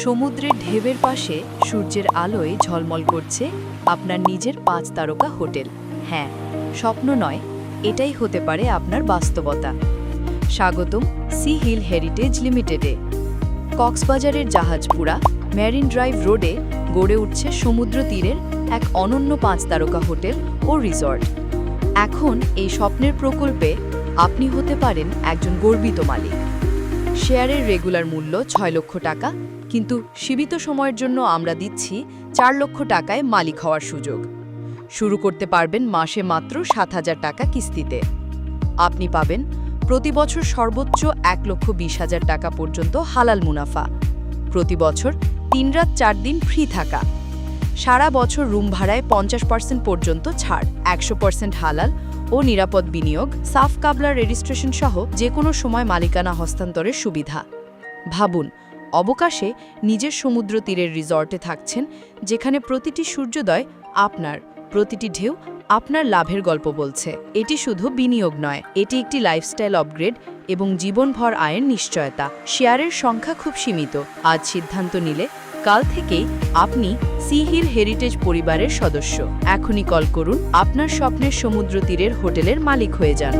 সমুদ্রের ঢেউয়ের পাশে সূর্যের আলোয় ঝলমল করছে আপনার নিজের 5 তারকা হোটেল। হ্যাঁ, স্বপ্ন নয়, এটাই হতে পারে আপনার বাস্তবতা। স্বাগতম সি হিল হেরিটেজ লিমিটেডে। কক্সবাজারের জাহাজপুরা মেরিন ড্রাইভ রোডে গড়ে উঠছে সমুদ্র তীরের এক অনন্য 5 তারকা হোটেল ও রিসর্ট। এখন এই স্বপ্নের প্রকল্পে আপনি হতে পারেন একজন গর্বিত মালিক। শেয়ারের রেগুলার মূল্য 6 লক্ষ টাকা, কিন্তু সীমিত সময়ের জন্য আমরা দিচ্ছি 4 লক্ষ টাকায় মালিক হওয়ার সুযোগ। শুরু করতে পারবেন মাসে মাত্র 7,000 টাকা কিস্তিতে। আপনি পাবেন প্রতি বছর সর্বোচ্চ 1,20,000 টাকা পর্যন্ত হালাল মুনাফা, প্রতি বছর 3 রাত 4 দিন ফ্রি থাকা, সারা বছর রুম ভাড়ায় 50% পর্যন্ত ছাড়, 100% হালাল ও নিরাপদ বিনিয়োগ, সাফ কাবলা রেজিস্ট্রেশন সহ যে কোনো সময় মালিকানা হস্তান্তরের সুবিধা। ভাবুন, অবকাশে নিজের সমুদ্র তীরের রিসর্টে থাকছেন, যেখানে প্রতিটি সূর্যোদয় আপনার, প্রতিটি ঢেউ আপনার লাভের গল্প বলছে। এটি শুধু বিনিয়োগ নয়, এটি একটি লাইফস্টাইল আপগ্রেড এবং জীবনভর আয়ের নিশ্চয়তা। শেয়ারের সংখ্যা খুব সীমিত। আজ সিদ্ধান্ত নিলে কাল থেকেই আপনি সি হিল হেরিটেজ পরিবারের সদস্য। এখনই কল করুন, আপনার স্বপ্নের সমুদ্র তীরের হোটেলের মালিক হয়ে যান।